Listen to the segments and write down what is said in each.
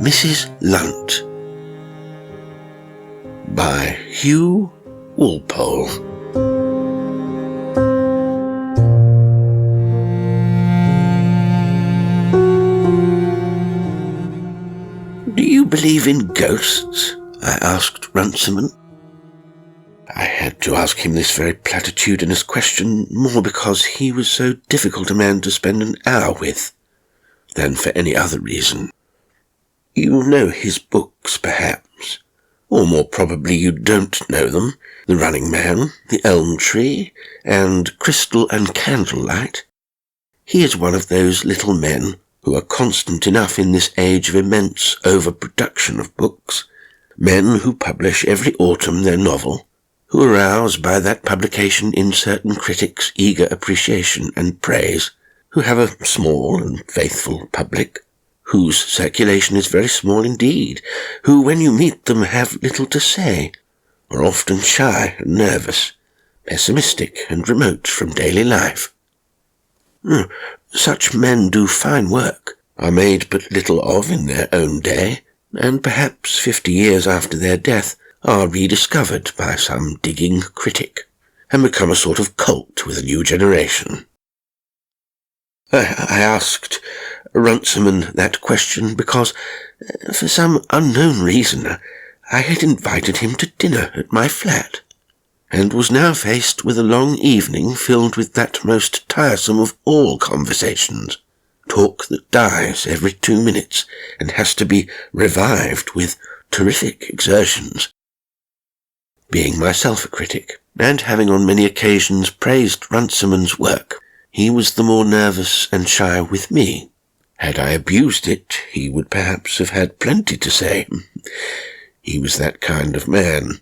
Mrs. Lunt by Hugh Walpole. "Do you believe in ghosts?" I asked Runciman. I had to ask him this very platitudinous question more because he was so difficult a man to spend an hour with than for any other reason. You know his books, perhaps, or more probably you don't know them: The Running Man, The Elm Tree, and Crystal and Candlelight. He is one of those little men who are constant enough in this age of immense overproduction of books, men who publish every autumn their novel, who arouse by that publication in certain critics eager appreciation and praise, who have a small and faithful public, whose circulation is very small indeed, who, when you meet them, have little to say, are often shy and nervous, pessimistic and remote from daily life. Such men do fine work, are made but little of in their own day, and perhaps 50 years after their death are rediscovered by some digging critic, and become a sort of cult with a new generation. I asked Runciman that question because, for some unknown reason, I had invited him to dinner at my flat, and was now faced with a long evening filled with that most tiresome of all conversations, talk that dies every 2 minutes and has to be revived with terrific exertions. Being myself a critic, and having on many occasions praised Runciman's work, he was the more nervous and shy with me. Had I abused it, he would perhaps have had plenty to say. He was that kind of man.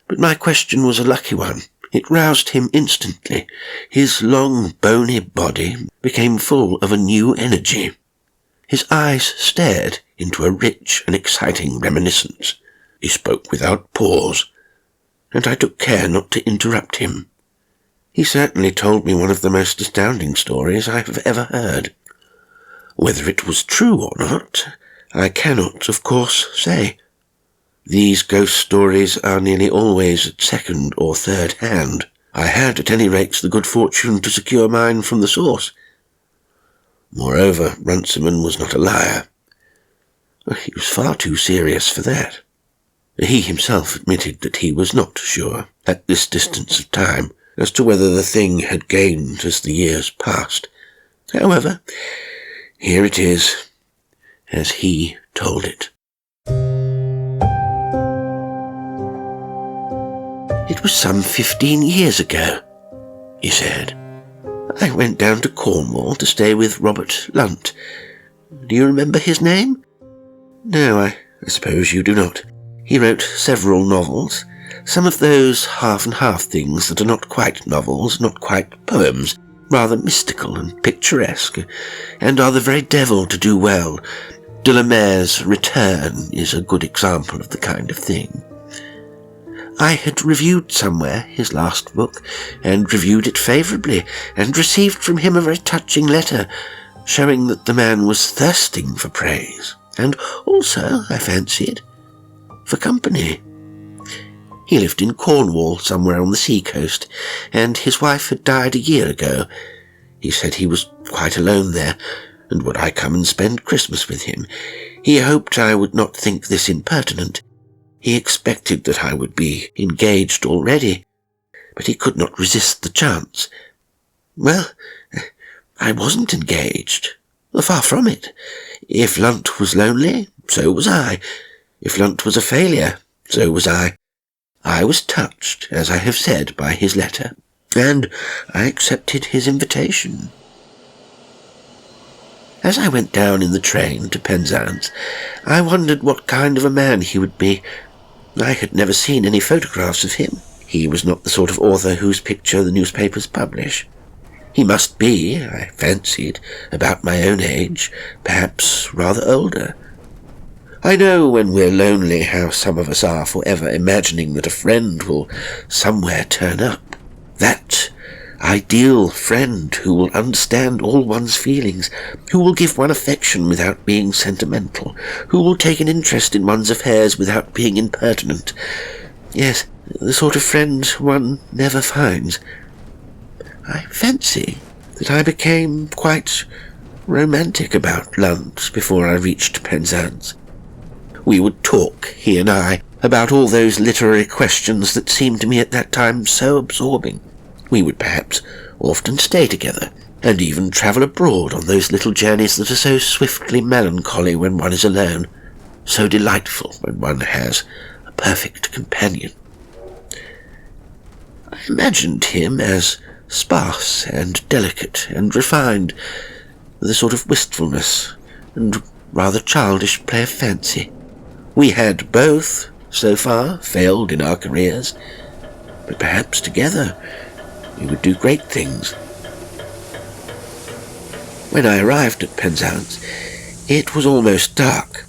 But my question was a lucky one. It roused him instantly. His long, bony body became full of a new energy. His eyes stared into a rich and exciting reminiscence. He spoke without pause, and I took care not to interrupt him. He certainly told me one of the most astounding stories I have ever heard. Whether it was true or not, I cannot, of course, say. These ghost stories are nearly always at second or third hand. I had, at any rate, the good fortune to secure mine from the source. Moreover, Runciman was not a liar. He was far too serious for that. He himself admitted that he was not sure, at this distance of time, as to whether the thing had gained as the years passed. However, here it is, as he told it. "It was some 15 years ago," he said. "I went down to Cornwall to stay with Robert Lunt. Do you remember his name? No, I suppose you do not. He wrote several novels, some of those half-and-half things that are not quite novels, not quite poems, rather mystical and picturesque, and are the very devil to do well. De la Mare's Return is a good example of the kind of thing. I had reviewed somewhere his last book, and reviewed it favourably, and received from him a very touching letter, showing that the man was thirsting for praise, and also, I fancied, for company. He lived in Cornwall, somewhere on the sea-coast, and his wife had died a year ago. He said he was quite alone there, and would I come and spend Christmas with him? He hoped I would not think this impertinent. He expected that I would be engaged already, but he could not resist the chance. Well, I wasn't engaged. Far from it. If Lunt was lonely, so was I. If Lunt was a failure, so was I. I was touched, as I have said, by his letter, and I accepted his invitation. As I went down in the train to Penzance, I wondered what kind of a man he would be. I had never seen any photographs of him. He was not the sort of author whose picture the newspapers publish. He must be, I fancied, about my own age, perhaps rather older. I know when we're lonely how some of us are for ever imagining that a friend will somewhere turn up. That ideal friend who will understand all one's feelings, who will give one affection without being sentimental, who will take an interest in one's affairs without being impertinent. Yes, the sort of friend one never finds. I fancy that I became quite romantic about Lunt before I reached Penzance. We would talk, he and I, about all those literary questions that seemed to me at that time so absorbing. We would perhaps often stay together, and even travel abroad on those little journeys that are so swiftly melancholy when one is alone, so delightful when one has a perfect companion. I imagined him as sparse and delicate and refined, with a sort of wistfulness and rather childish play of fancy. We had both, so far, failed in our careers, but perhaps together we would do great things. When I arrived at Penzance, it was almost dark,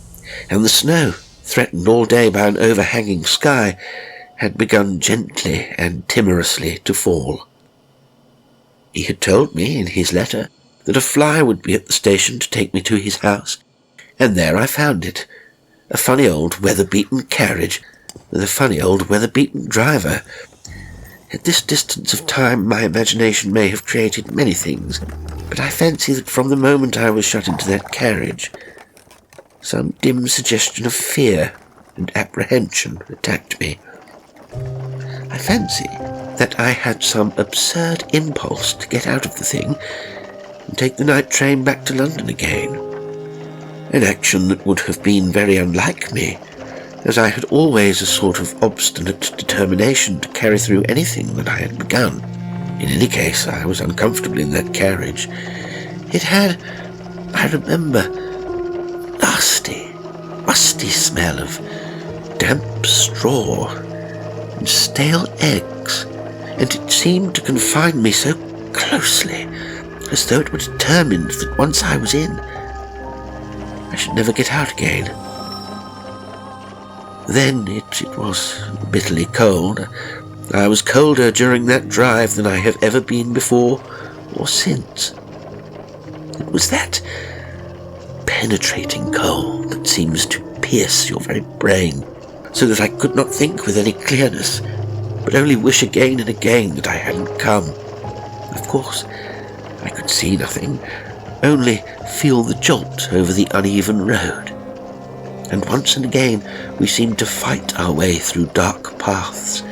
and the snow, threatened all day by an overhanging sky, had begun gently and timorously to fall. He had told me in his letter that a fly would be at the station to take me to his house, and there I found it, a funny old weather-beaten carriage with a funny old weather-beaten driver. At this distance of time my imagination may have created many things, but I fancy that from the moment I was shut into that carriage, some dim suggestion of fear and apprehension attacked me. I fancy that I had some absurd impulse to get out of the thing and take the night train back to London again, an action that would have been very unlike me, as I had always a sort of obstinate determination to carry through anything that I had begun. In any case, I was uncomfortable in that carriage. It had, I remember, musty smell of damp straw and stale eggs, and it seemed to confine me so closely, as though it were determined that once I was in, I should never get out again. Then it was bitterly cold. I was colder during that drive than I have ever been before or since. It was that penetrating cold that seems to pierce your very brain, so that I could not think with any clearness, but only wish again and again that I hadn't come. Of course, I could see nothing, only feel the jolt over the uneven road. And once and again we seemed to fight our way through dark paths,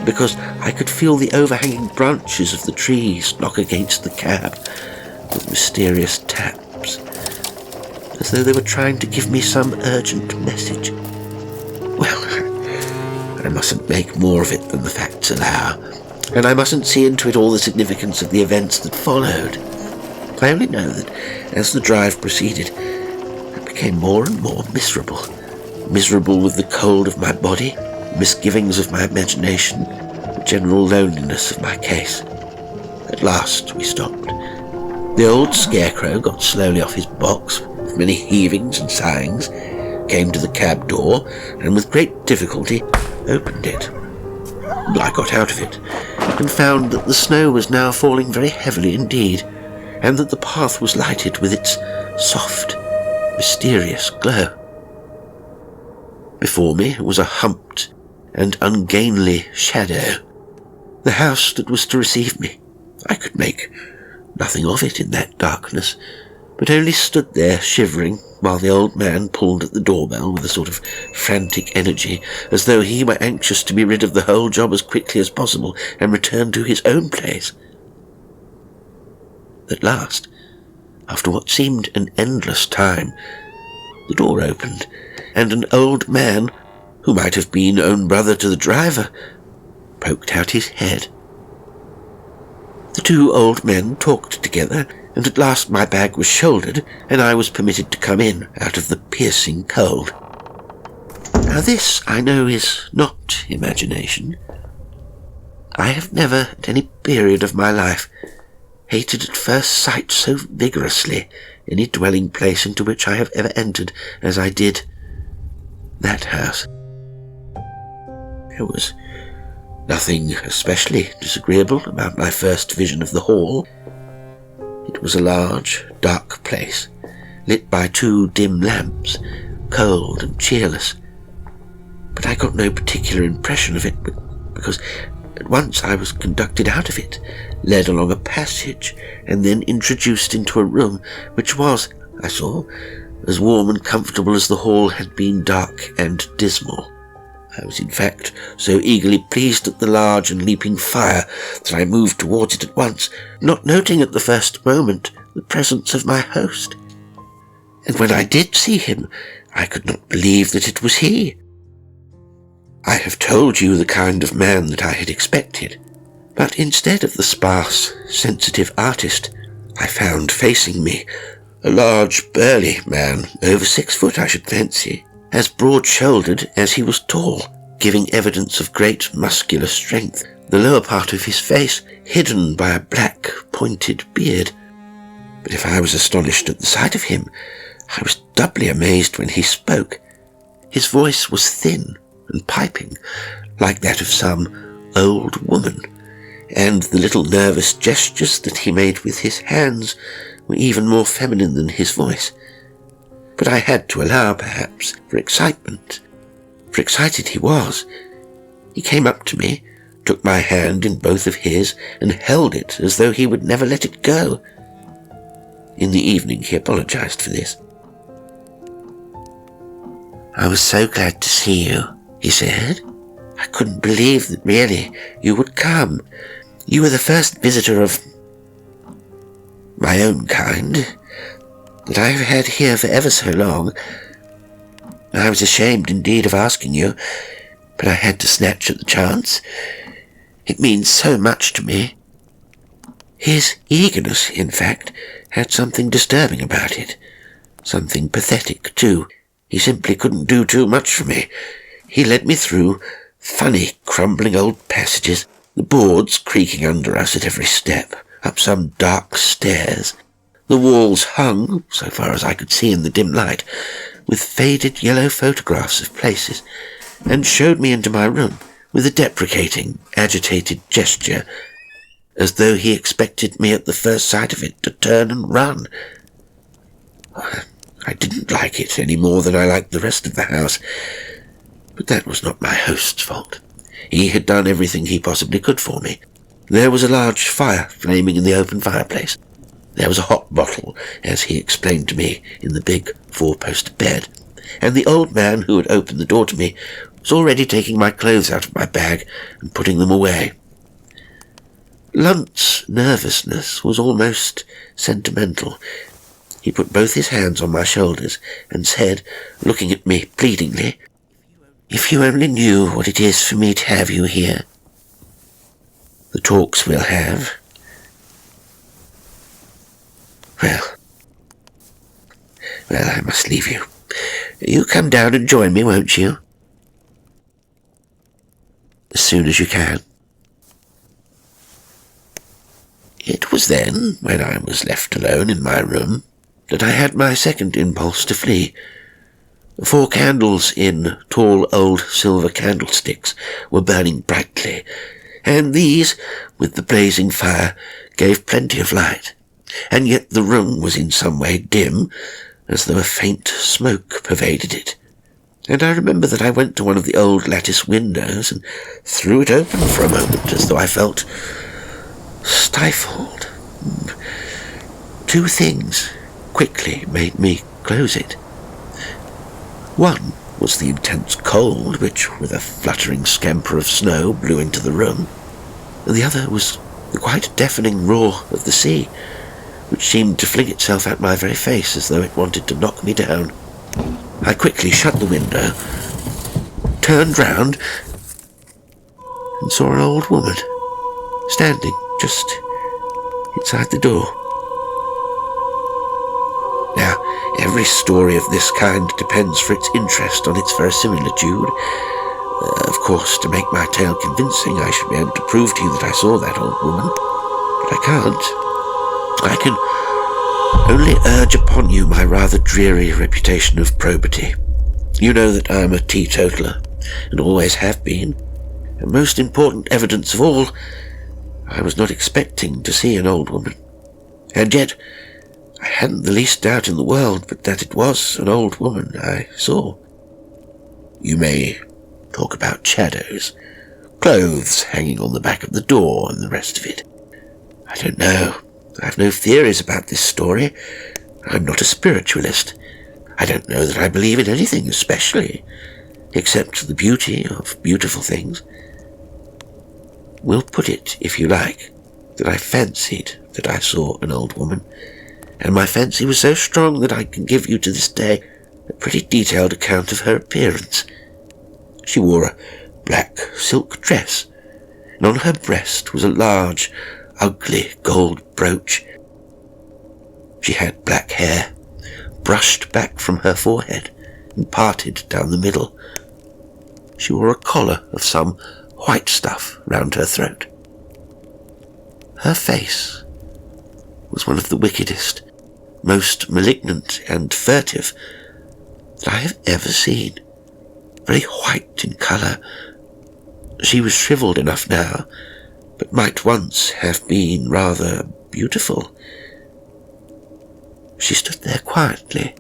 because I could feel the overhanging branches of the trees knock against the cab with mysterious taps, as though they were trying to give me some urgent message. Well, I mustn't make more of it than the facts allow, and I mustn't see into it all the significance of the events that followed. I only know that as the drive proceeded, became more and more miserable with the cold of my body, misgivings of my imagination, the general loneliness of my case. At last we stopped. The old scarecrow got slowly off his box, with many heavings and sighings, came to the cab door, and with great difficulty opened it. I got out of it, and found that the snow was now falling very heavily indeed, and that the path was lighted with its soft, mysterious glow. Before me was a humped and ungainly shadow, the house that was to receive me. I could make nothing of it in that darkness, but only stood there shivering while the old man pulled at the doorbell with a sort of frantic energy, as though he were anxious to be rid of the whole job as quickly as possible and return to his own place. At last, after what seemed an endless time, the door opened, and an old man, who might have been own brother to the driver, poked out his head. The two old men talked together, and at last my bag was shouldered, and I was permitted to come in out of the piercing cold. Now this, I know, is not imagination. I have never, at any period of my life, hated at first sight so vigorously any dwelling place into which I have ever entered as I did that house. There was Nothing especially disagreeable about my first vision of the hall. It was a large, dark place, lit by 2 dim lamps, cold and cheerless. But I got no particular impression of it, because at once I was conducted out of it, led along a passage, and then introduced into a room which was, I saw, as warm and comfortable as the hall had been dark and dismal. I was in fact so eagerly pleased at the large and leaping fire that I moved towards it at once, not noting at the first moment the presence of my host. And when I did see him, I could not believe that it was he. I have told you the kind of man that I had expected, but instead of the sparse, sensitive artist, I found facing me a large, burly man, over 6 foot, I should fancy, as broad-shouldered as he was tall, giving evidence of great muscular strength, the lower part of his face hidden by a black, pointed beard. But if I was astonished at the sight of him, I was doubly amazed when he spoke. His voice was thin and piping, like that of some old woman, and the little nervous gestures that he made with his hands were even more feminine than his voice. But I had to allow, perhaps, for excitement. For excited he was. He came up to me, took my hand in both of his, and held it as though he would never let it go. In the evening he apologized for this. "I was so glad to see you," he said. "I couldn't believe that really you would come. You were the first visitor of my own kind that I have had here for ever so long. I was ashamed indeed of asking you, but I had to snatch at the chance. It means so much to me." His eagerness, in fact, had something disturbing about it. Something pathetic, too. He simply couldn't do too much for me. He led me through funny, crumbling old passages, the boards creaking under us at every step, up some dark stairs. The walls hung, so far as I could see in the dim light, with faded yellow photographs of places, and showed me into my room with a deprecating, agitated gesture, as though he expected me at the first sight of it to turn and run. I didn't like it any more than I liked the rest of the house, but that was not my host's fault. He had done everything he possibly could for me. There was a large fire flaming in the open fireplace. There was a hot bottle, as he explained to me, in the big 4-post bed, and the old man who had opened the door to me was already taking my clothes out of my bag and putting them away. Lunt's nervousness was almost sentimental. He put both his hands on my shoulders and said, looking at me pleadingly, "If you only knew what it is for me to have you here. The talks we'll have. Well, I must leave you. You come down and join me, won't you? As soon as you can." It was then, when I was left alone in my room, that I had my second impulse to flee. 4 candles in tall old silver candlesticks were burning brightly, and these, with the blazing fire, gave plenty of light, and yet the room was in some way dim, as though a faint smoke pervaded it. And I remember that I went to one of the old lattice windows and threw it open for a moment, as though I felt stifled. 2 things quickly made me close it. One was the intense cold which, with a fluttering scamper of snow, blew into the room, and the other was the quite deafening roar of the sea, which seemed to fling itself at my very face as though it wanted to knock me down. I quickly shut the window, turned round, and saw an old woman standing just inside the door. Now, every story of this kind depends for its interest on its verisimilitude. Of course, to make my tale convincing, I should be able to prove to you that I saw that old woman, but I can't. I can only urge upon you my rather dreary reputation of probity. You know that I am a teetotaler, and always have been, and most important evidence of all, I was not expecting to see an old woman. And yet, I hadn't the least doubt in the world but that it was an old woman I saw. You may talk about shadows, clothes hanging on the back of the door and the rest of it. I don't know. I have no theories about this story. I'm not a spiritualist. I don't know that I believe in anything especially, except the beauty of beautiful things. We'll put it, if you like, that I fancied that I saw an old woman, and my fancy was so strong that I can give you to this day a pretty detailed account of her appearance. She wore a black silk dress, and on her breast was a large, ugly gold brooch. She had black hair, brushed back from her forehead and parted down the middle. She wore a collar of some white stuff round her throat. Her face was one of the wickedest, most malignant and furtive that I have ever seen. Very white in colour. She was shrivelled enough now, but might once have been rather beautiful. She stood there quietly,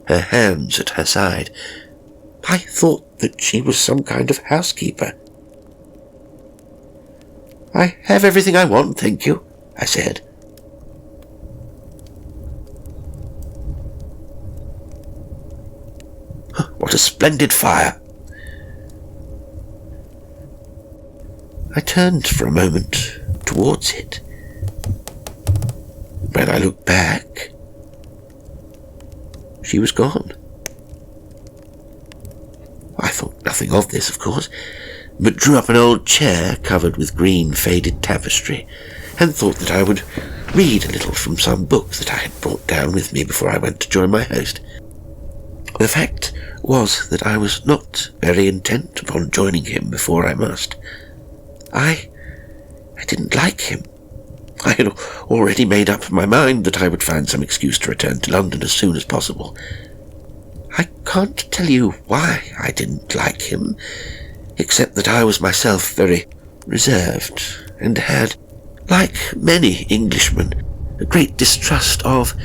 her hands at her side. I thought that she was some kind of housekeeper. "I have everything I want, thank you," I said. "What a splendid fire!" I turned for a moment towards it. When I looked back, she was gone. I thought nothing of this, of course, but drew up an old chair covered with green faded tapestry, and thought that I would read a little from some book that I had brought down with me before I went to join my host. The fact was that I was not very intent upon joining him before I must. I didn't like him. I had already made up my mind that I would find some excuse to return to London as soon as possible. I can't tell you why I didn't like him, except that I was myself very reserved, and had, like many Englishmen, a great distrust of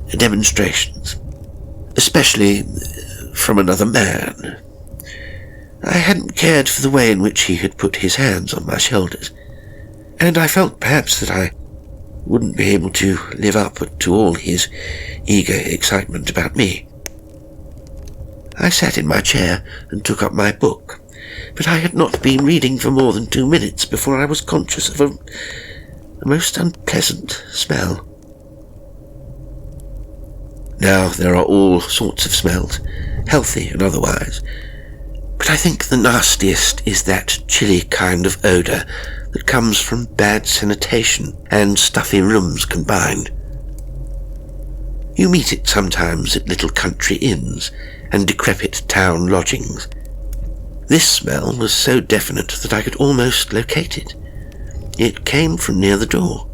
demonstrations, especially from another man. I hadn't cared for the way in which he had put his hands on my shoulders, and I felt perhaps that I wouldn't be able to live up to all his eager excitement about me. I sat in my chair and took up my book, but I had not been reading for more than 2 minutes before I was conscious of a most unpleasant smell. Now, there are all sorts of smells, healthy and otherwise, but I think the nastiest is that chilly kind of odour that comes from bad sanitation and stuffy rooms combined. You meet it sometimes at little country inns and decrepit town lodgings. This smell was so definite that I could almost locate it. It came from near the door.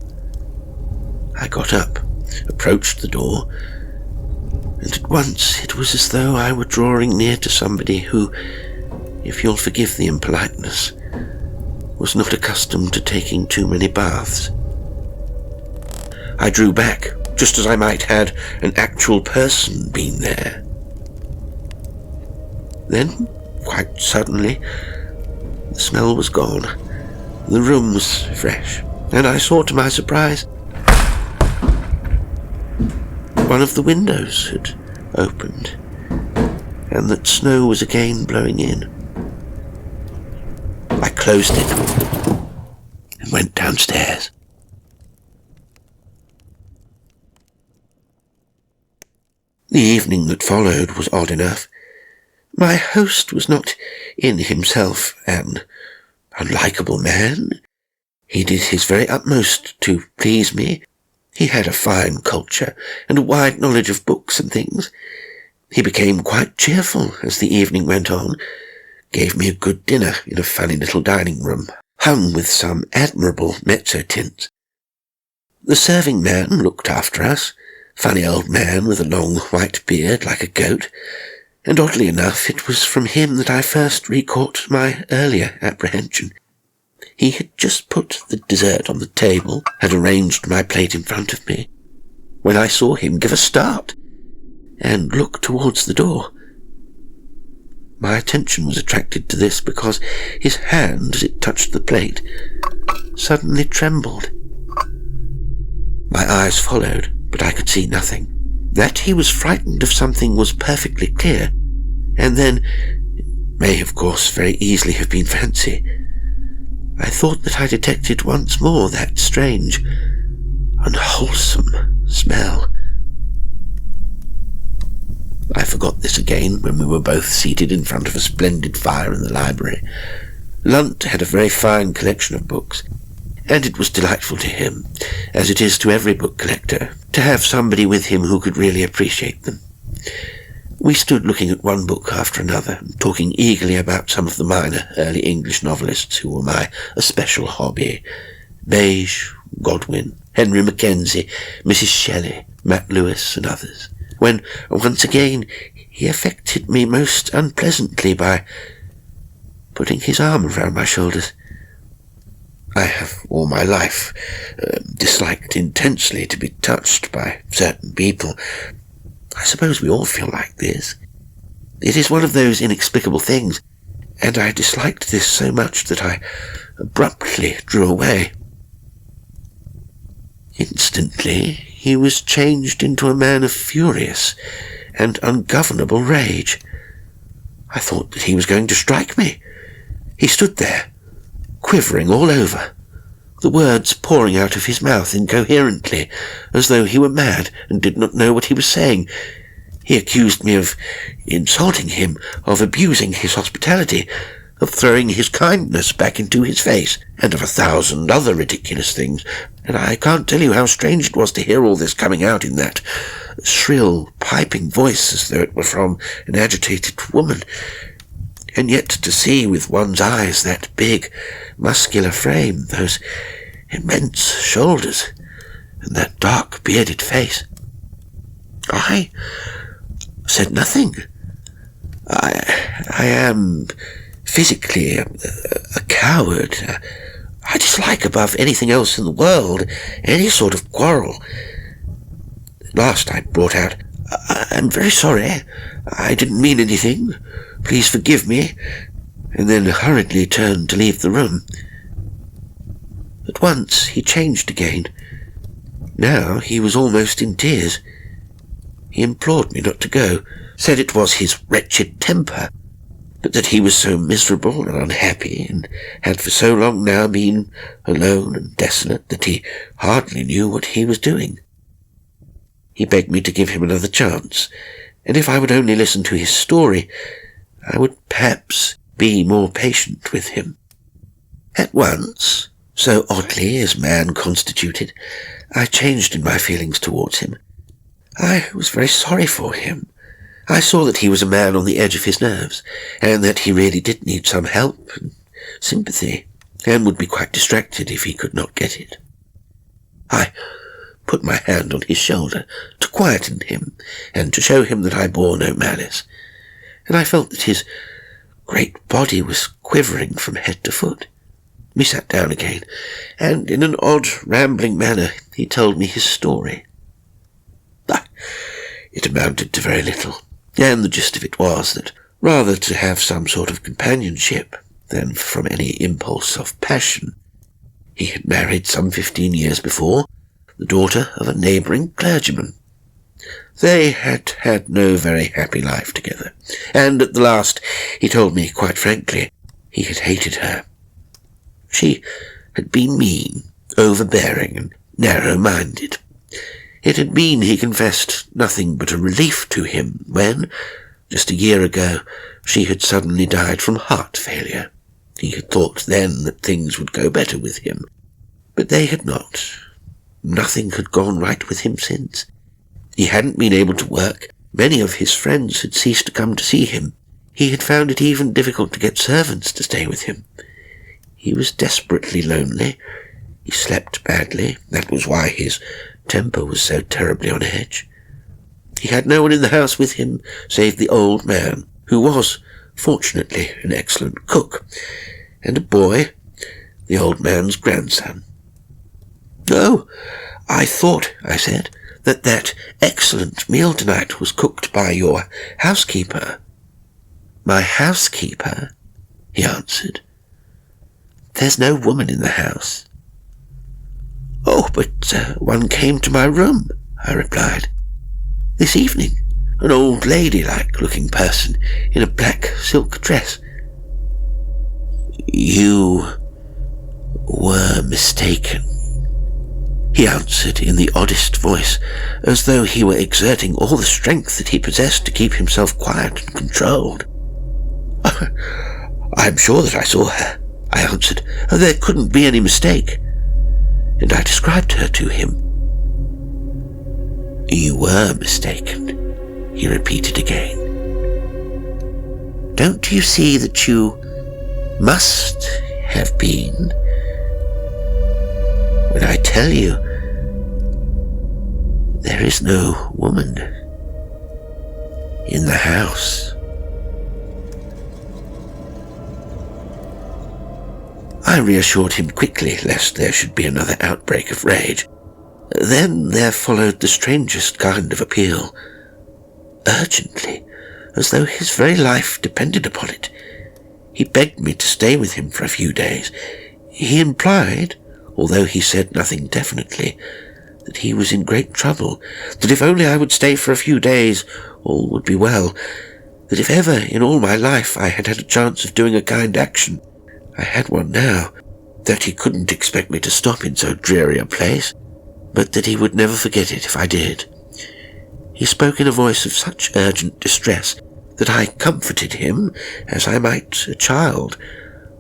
I got up, approached the door, and at once it was as though I were drawing near to somebody who, if you'll forgive the impoliteness, was not accustomed to taking too many baths. I drew back, just as I might had an actual person been there. Then, quite suddenly, the smell was gone. The room was fresh, and I saw to my surprise one of the windows had opened, and that snow was again blowing in. I closed it and went downstairs. The evening that followed was odd enough. My host was not in himself an unlikable man. He did his very utmost to please me. He had a fine culture and a wide knowledge of books and things. He became quite cheerful as the evening went on, gave me a good dinner in a funny little dining room, hung with some admirable mezzotints. The serving man looked after us, funny old man with a long white beard like a goat, and oddly enough it was from him that I first recaught my earlier apprehension. He had just put the dessert on the table, had arranged my plate in front of me, when I saw him give a start and look towards the door. My attention was attracted to this because his hand, as it touched the plate, suddenly trembled. My eyes followed, but I could see nothing. That he was frightened of something was perfectly clear, and then it may, of course, very easily have been fancy. I thought that I detected once more that strange, unwholesome smell. I forgot this again when we were both seated in front of a splendid fire in the library. Lunt had a very fine collection of books, and it was delightful to him, as it is to every book collector, to have somebody with him who could really appreciate them. We stood looking at one book after another, and talking eagerly about some of the minor early English novelists who were my especial hobby: Beige, Godwin, Henry Mackenzie, Mrs. Shelley, Matt Lewis, and others, when once again he affected me most unpleasantly by putting his arm around my shoulders. I have all my life disliked intensely to be touched by certain people. I suppose we all feel like this. It is one of those inexplicable things, and I disliked this so much that I abruptly drew away. Instantly, he was changed into a man of furious and ungovernable rage. I thought that he was going to strike me. He stood there, quivering all over, the words pouring out of his mouth incoherently, as though he were mad and did not know what he was saying. He accused me of insulting him, of abusing his hospitality, of throwing his kindness back into his face, and of 1,000 other ridiculous things, and I can't tell you how strange it was to hear all this coming out in that shrill, piping voice, as though it were from an agitated woman, and yet to see with one's eyes that big, muscular frame, those immense shoulders, and that dark, bearded face. I said nothing. I am physically a coward. I dislike above anything else in the world any sort of quarrel. At last I brought out, "I'm very sorry. I didn't mean anything. Please forgive me," and then hurriedly turned to leave the room. At once he changed again. Now he was almost in tears. He implored me not to go, said it was his wretched temper, but that he was so miserable and unhappy, and had for so long now been alone and desolate, that he hardly knew what he was doing. He begged me to give him another chance, and if I would only listen to his story, I would perhaps be more patient with him. At once, so oddly is man constituted, I changed in my feelings towards him. I was very sorry for him. I saw that he was a man on the edge of his nerves, and that he really did need some help and sympathy, and would be quite distracted if he could not get it. I put my hand on his shoulder to quieten him, and to show him that I bore no malice, and I felt that his great body was quivering from head to foot. We sat down again, and in an odd, rambling manner he told me his story. It amounted to very little, and the gist of it was that, rather to have some sort of companionship than from any impulse of passion, he had married some 15 years before the daughter of a neighbouring clergyman. They had had no very happy life together, and at the last he told me quite frankly he had hated her. She had been mean, overbearing, and narrow-minded. It had been, he confessed, nothing but a relief to him when, just a year ago, she had suddenly died from heart failure. He had thought then that things would go better with him, but they had not. Nothing had gone right with him since. He hadn't been able to work. Many of his friends had ceased to come to see him. He had found it even difficult to get servants to stay with him. He was desperately lonely. He slept badly. That was why his temper was so terribly on edge. He had no one in the house with him save the old man, who was, fortunately, an excellent cook, and a boy, the old man's grandson. "Oh, I thought," I said, that excellent meal tonight was cooked by your housekeeper." "My housekeeper?" he answered. "There's no woman in the house." "Oh, but one came to my room," I replied, "this evening, an old ladylike-looking person in a black silk dress." "You were mistaken," he answered in the oddest voice, as though he were exerting all the strength that he possessed to keep himself quiet and controlled. "I'm sure that I saw her," I answered. "There couldn't be any mistake." And I described her to him. "You were mistaken," he repeated again. "Don't you see that you must have been when I tell you there is no woman in the house?" I reassured him quickly, lest there should be another outbreak of rage. Then there followed the strangest kind of appeal. Urgently, as though his very life depended upon it, he begged me to stay with him for a few days. He implied, although he said nothing definitely, that he was in great trouble, that if only I would stay for a few days, all would be well, that if ever in all my life I had had a chance of doing a kind action, I had one now, that he couldn't expect me to stop in so dreary a place, but that he would never forget it if I did. He spoke in a voice of such urgent distress that I comforted him as I might a child,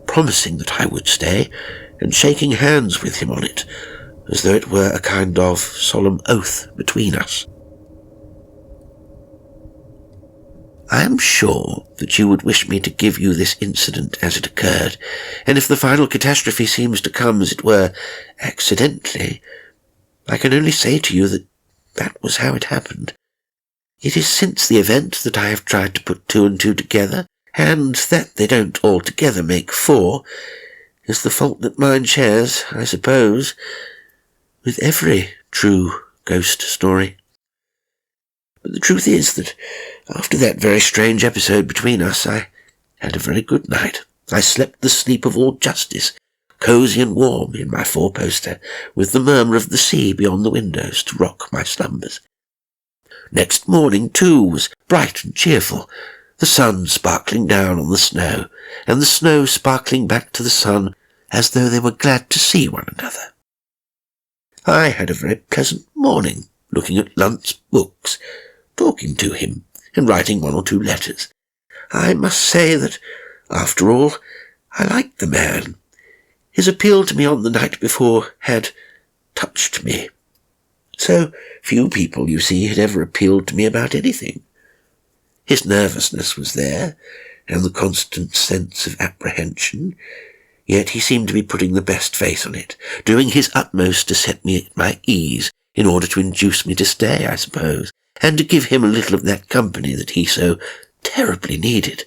promising that I would stay, and shaking hands with him on it, as though it were a kind of solemn oath between us. "I am sure that you would wish me to give you this incident as it occurred, and if the final catastrophe seems to come, as it were, accidentally, I can only say to you that that was how it happened. It is since the event that I have tried to put two and two together, and that they don't altogether make four is the fault that mine shares, I suppose, with every true ghost story. But the truth is that after that very strange episode between us, I had a very good night. I slept the sleep of all justice, cosy and warm in my four-poster, with the murmur of the sea beyond the windows to rock my slumbers. Next morning, too, was bright and cheerful, the sun sparkling down on the snow, and the snow sparkling back to the sun as though they were glad to see one another. I had a very pleasant morning, looking at Lunt's books, talking to him, and writing one or two letters. I must say that, after all, I liked the man. His appeal to me on the night before had touched me. So few people, you see, had ever appealed to me about anything. His nervousness was there, and the constant sense of apprehension, yet he seemed to be putting the best face on it, doing his utmost to set me at my ease, in order to induce me to stay, I suppose, and to give him a little of that company that he so terribly needed.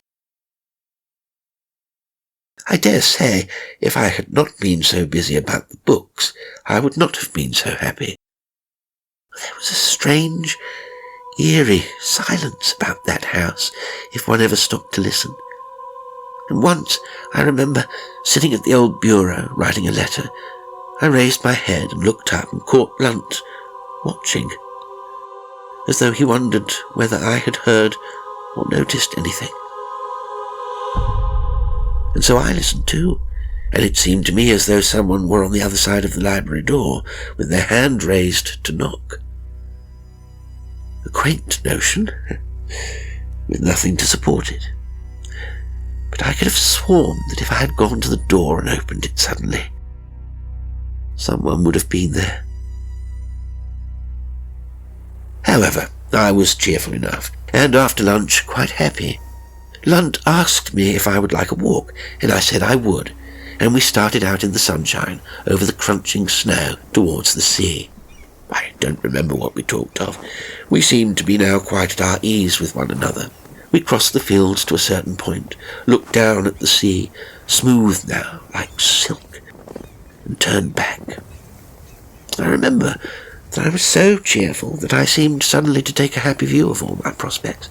I dare say, if I had not been so busy about the books, I would not have been so happy. There was a strange, eerie silence about that house, if one ever stopped to listen. And once, I remember, sitting at the old bureau, writing a letter, I raised my head and looked up and caught Lunt watching, as though he wondered whether I had heard or noticed anything. And so I listened too, and it seemed to me as though someone were on the other side of the library door, with their hand raised to knock. A quaint notion, with nothing to support it. But I could have sworn that if I had gone to the door and opened it suddenly, someone would have been there. However, I was cheerful enough, and after lunch quite happy. Lunt asked me if I would like a walk, and I said I would, and we started out in the sunshine over the crunching snow towards the sea. I don't remember what we talked of. We seemed to be now quite at our ease with one another. We crossed the fields to a certain point, looked down at the sea, smooth now, like silk, and turned back. I remember that I was so cheerful that I seemed suddenly to take a happy view of all my prospects.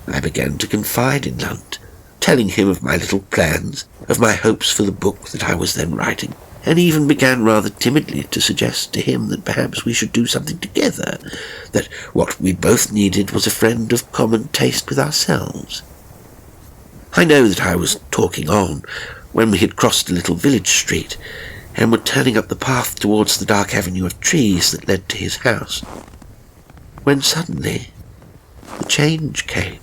I began to confide in Lunt, telling him of my little plans, of my hopes for the book that I was then writing, and even began rather timidly to suggest to him that perhaps we should do something together, that what we both needed was a friend of common taste with ourselves. I know that I was talking on when we had crossed a little village street and were turning up the path towards the dark avenue of trees that led to his house, when suddenly the change came.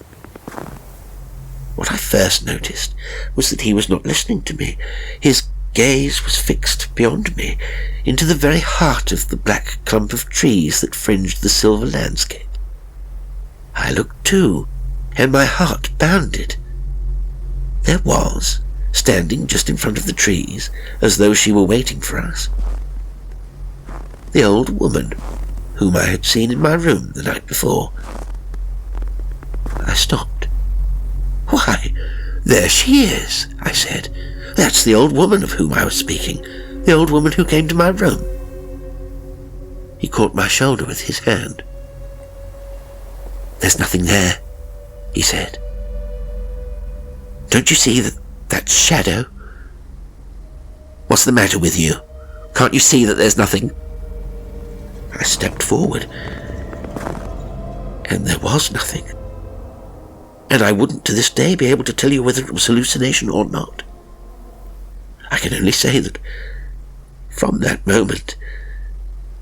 What I first noticed was that he was not listening to me. His gaze was fixed beyond me, into the very heart of the black clump of trees that fringed the silver landscape. I looked too, and my heart bounded. There was, standing just in front of the trees, as though she were waiting for us, the old woman whom I had seen in my room the night before. I stopped. "Why, there she is," I said. "That's the old woman of whom I was speaking, the old woman who came to my room." He caught my shoulder with his hand. "There's nothing there," he said. "Don't you see that shadow? What's the matter with you? Can't you see that there's nothing?" I stepped forward, and there was nothing. And I wouldn't to this day be able to tell you whether it was hallucination or not. I can only say that from that moment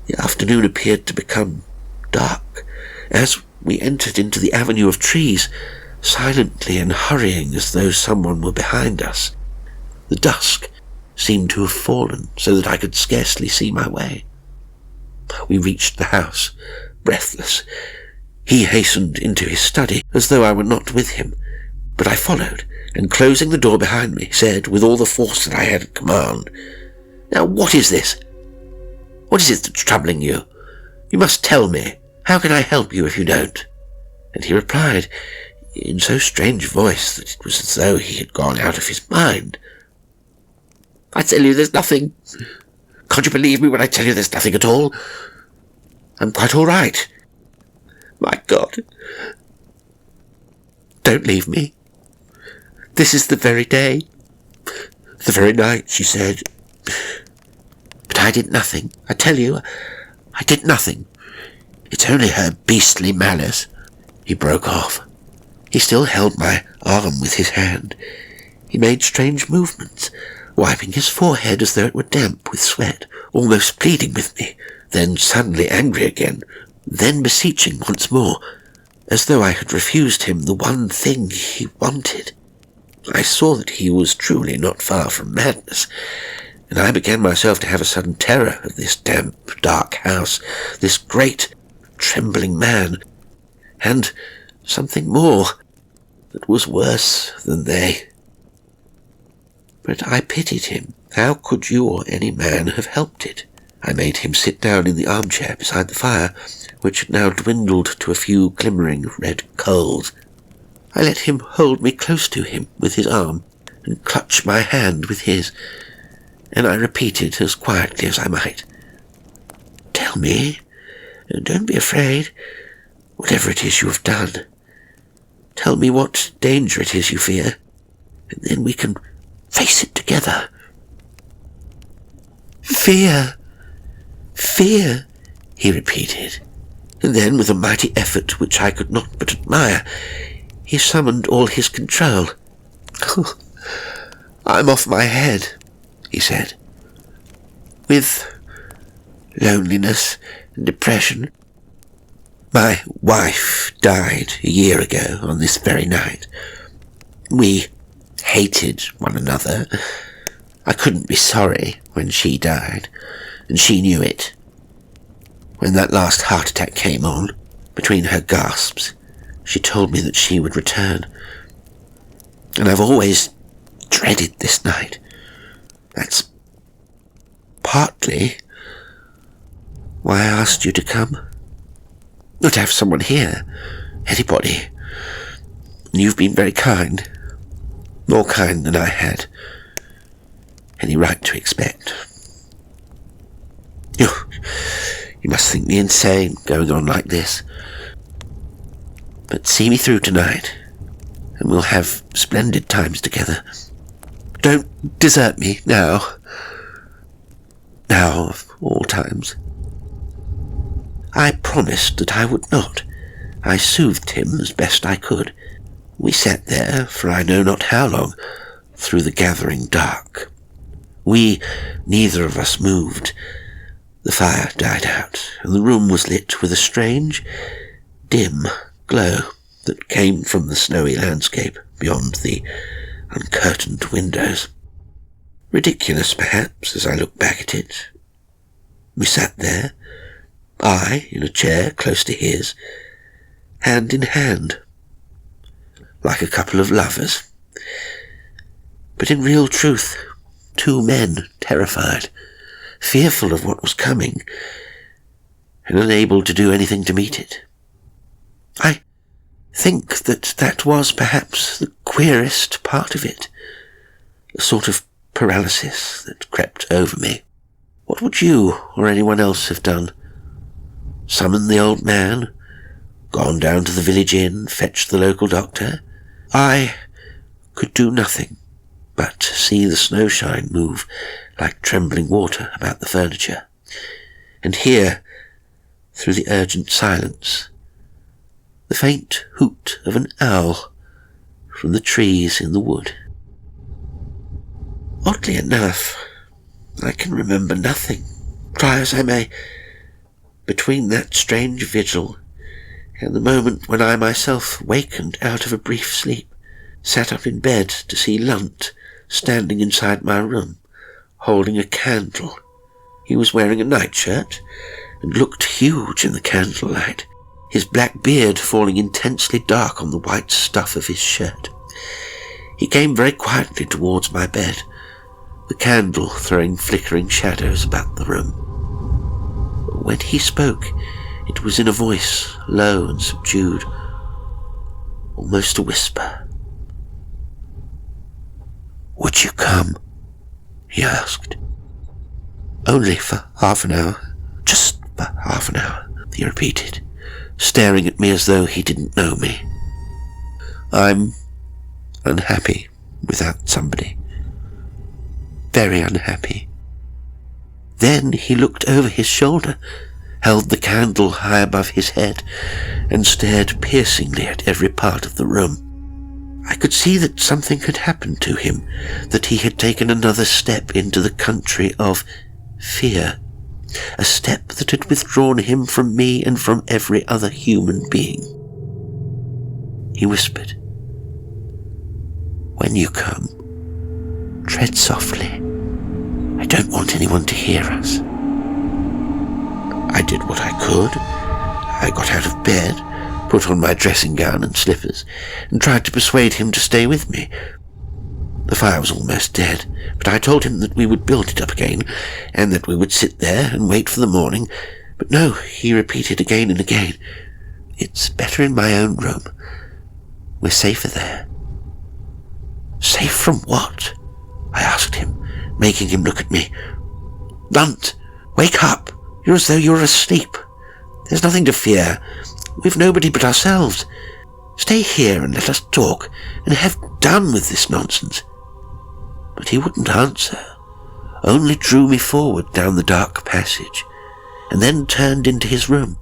the afternoon appeared to become dark as we entered into the avenue of trees, silently and hurrying as though someone were behind us. The dusk seemed to have fallen so that I could scarcely see my way. We reached the house, breathless. He hastened into his study as though I were not with him, but I followed, and closing the door behind me, said with all the force that I had at command, "Now what is this? What is it that's troubling you? You must tell me. How can I help you if you don't?" And he replied, in so strange a voice that it was as though he had gone out of his mind, "I tell you there's nothing. Can't you believe me when I tell you there's nothing at all? I'm quite all right. My God, don't leave me. This is the very day, the very night," she said. "But I did nothing. I tell you, I did nothing. It's only her beastly malice." He broke off. He still held my arm with his hand. He made strange movements, wiping his forehead as though it were damp with sweat, almost pleading with me, then suddenly angry again, then beseeching once more, as though I had refused him the one thing he wanted. I saw that he was truly not far from madness, and I began myself to have a sudden terror of this damp, dark house, this great, trembling man, and something more that was worse than they. But I pitied him. How could you or any man have helped it? I made him sit down in the armchair beside the fire, which had now dwindled to a few glimmering red coals. I let him hold me close to him with his arm, and clutch my hand with his, and I repeated as quietly as I might, "Tell me, and don't be afraid, whatever it is you have done. Tell me what danger it is you fear, and then we can face it together." "Fear, fear," he repeated, and then with a mighty effort which I could not but admire, he summoned all his control. "I'm off my head," he said, "with loneliness and depression. My wife died a year ago on this very night. We hated one another. I couldn't be sorry when she died, and she knew it. When that last heart attack came on, between her gasps, she told me that she would return. And I've always dreaded this night. That's partly why I asked you to come. Not to have someone here, anybody. You've been very kind, more kind than I had any right to expect. You must think me insane going on like this. But see me through tonight, and we'll have splendid times together. Don't desert me now. Now of all times. I promised that I would not. I soothed him as best I could. We sat there for I know not how long, through the gathering dark. Neither of us moved. The fire died out, and the room was lit with a strange, dim glow that came from the snowy landscape beyond the uncurtained windows. Ridiculous, perhaps, as I look back at it. We sat there, I in a chair close to his, hand in hand, like a couple of lovers. But in real truth, two men terrified, fearful of what was coming, and unable to do anything to meet it. I think that was perhaps the queerest part of it, a sort of paralysis that crept over me. What would you or anyone else have done? Summoned the old man? Gone down to the village inn, fetched the local doctor? I could do nothing but see the snowshine move like trembling water about the furniture, and hear, through the urgent silence, the faint hoot of an owl from the trees in the wood. Oddly enough, I can remember nothing, try as I may, between that strange vigil and the moment when I myself wakened out of a brief sleep, sat up in bed to see Lunt standing inside my room, holding a candle. He was wearing a nightshirt and looked huge in the candlelight, his black beard falling intensely dark on the white stuff of his shirt. He came very quietly towards my bed, the candle throwing flickering shadows about the room. When he spoke, it was in a voice low and subdued, almost a whisper. "Would you come?" he asked. "Only for half an hour. Just for half an hour," he repeated, staring at me as though he didn't know me. "I'm unhappy without somebody. Very unhappy." Then he looked over his shoulder, held the candle high above his head, and stared piercingly at every part of the room. I could see that something had happened to him, that he had taken another step into the country of fear, a step that had withdrawn him from me and from every other human being. He whispered, "When you come, tread softly. I don't want anyone to hear us." I did what I could. I got out of bed, put on my dressing gown and slippers, and tried to persuade him to stay with me. The fire was almost dead, but I told him that we would build it up again, and that we would sit there and wait for the morning. But no, he repeated again and again, "It's better in my own room. We're safer there." "Safe from what?" I asked him, making him look at me. "Lunt, wake up. You're as though you're asleep. There's nothing to fear. We've nobody but ourselves. Stay here and let us talk, and have done with this nonsense." But he wouldn't answer, only drew me forward down the dark passage, and then turned into his room,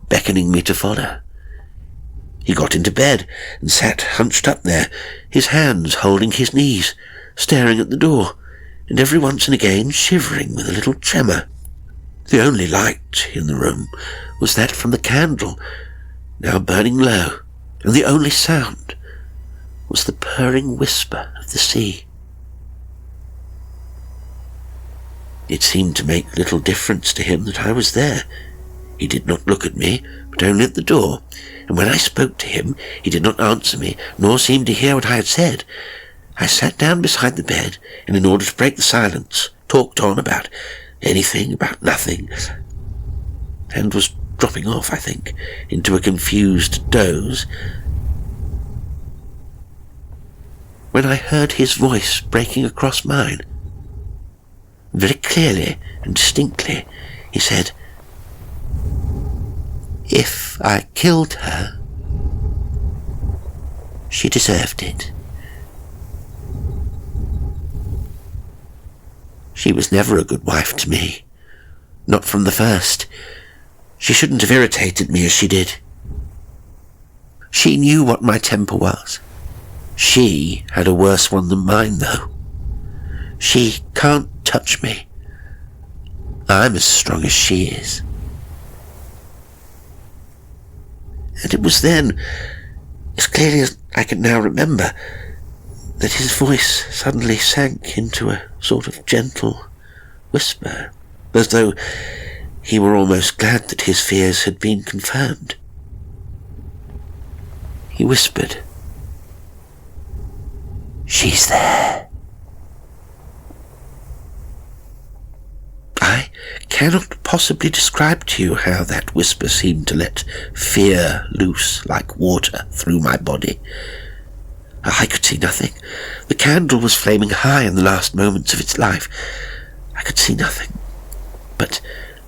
beckoning me to follow. He got into bed and sat hunched up there, his hands holding his knees, staring at the door, and every once and again shivering with a little tremor. The only light in the room was that from the candle, now burning low, and the only sound was the purring whisper of the sea. It seemed to make little difference to him that I was there. He did not look at me, but only at the door, and when I spoke to him, he did not answer me, nor seem to hear what I had said. I sat down beside the bed, and in order to break the silence, talked on about anything, about nothing. and was dropping off, I think, into a confused doze, when I heard his voice breaking across mine. Very clearly and distinctly, he said, "If I killed her, she deserved it. She was never a good wife to me. Not from the first. She shouldn't have irritated me as she did. She knew what my temper was. She had a worse one than mine, though. She can't touch me. I'm as strong as she is." And it was then, as clearly as I can now remember, that his voice suddenly sank into a sort of gentle whisper, as though he were almost glad that his fears had been confirmed. He whispered, "She's there." I cannot possibly describe to you how that whisper seemed to let fear loose like water through my body. I could see nothing. The candle was flaming high in the last moments of its life. I could see nothing. But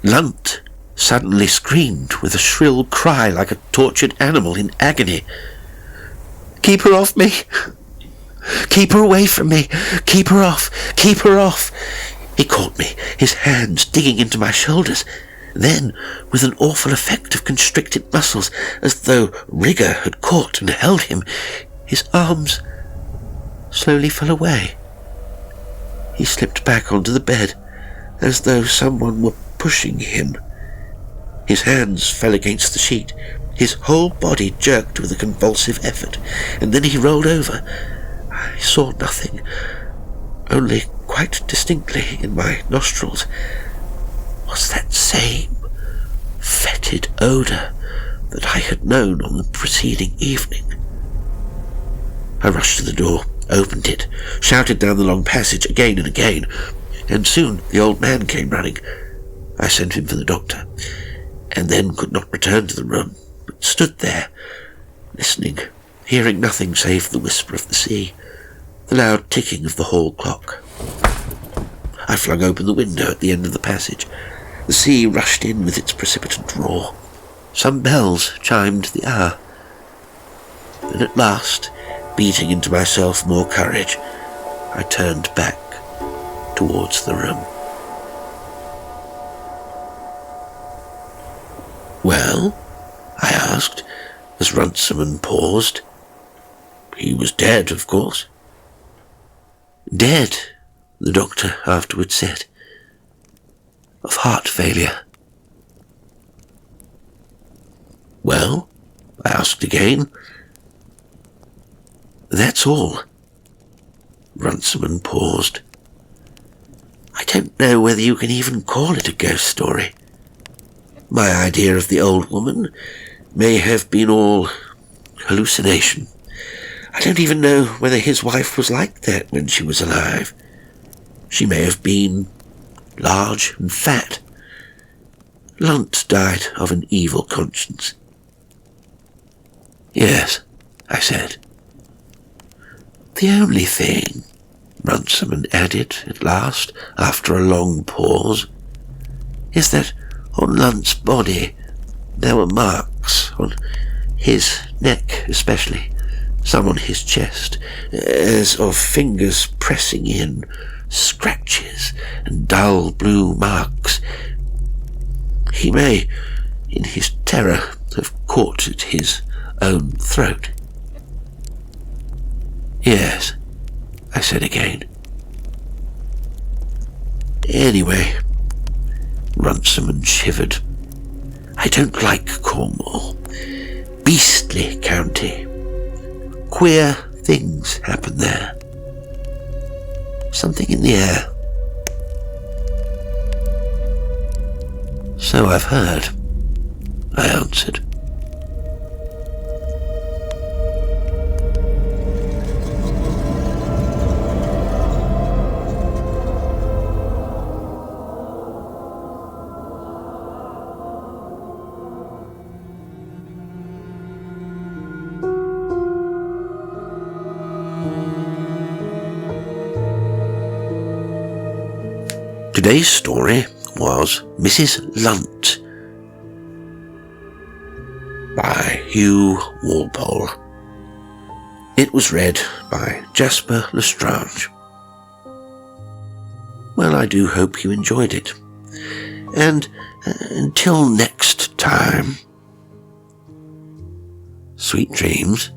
Lunt suddenly screamed with a shrill cry like a tortured animal in agony. "Keep her off me! Keep her away from me! Keep her off! Keep her off!" He caught me, his hands digging into my shoulders. Then, with an awful effect of constricted muscles, as though rigour had caught and held him, his arms slowly fell away. He slipped back onto the bed, as though someone were pushing him. His hands fell against the sheet. His whole body jerked with a convulsive effort, and then he rolled over. I saw nothing, only quite distinctly in my nostrils was that same fetid odour that I had known on the preceding evening. I rushed to the door, opened it, shouted down the long passage again and again, and soon the old man came running. I sent him for the doctor, and then could not return to the room, but stood there, listening, hearing nothing save the whisper of the sea, the loud ticking of the hall clock. I flung open the window at the end of the passage. The sea rushed in with its precipitant roar. Some bells chimed the hour. Then at last, beating into myself more courage, I turned back towards the room. "Well?" I asked, as Runciman paused. "He was dead, of course." "Dead," the doctor afterwards said, "of heart failure." "Well?" I asked again. "That's all." Runciman paused. "I don't know whether you can even call it a ghost story. My idea of the old woman may have been all hallucination. I don't even know whether his wife was like that when she was alive. She may have been large and fat. Lunt died of an evil conscience." "Yes," I said. "The only thing," Runciman added at last, after a long pause, "is that on Lunt's body there were marks, on his neck especially, some on his chest, as of fingers pressing in, scratches and dull blue marks. He may, in his terror, have caught at his own throat." "Yes," I said again. "Anyway," Runciman shivered, "I don't like Cornwall. Beastly county. Queer things happen there. Something in the air." "So I've heard," I answered. Today's story was Mrs. Lunt by Hugh Walpole. It was read by Jasper L'Estrange. Well, I do hope you enjoyed it. And until next time, sweet dreams.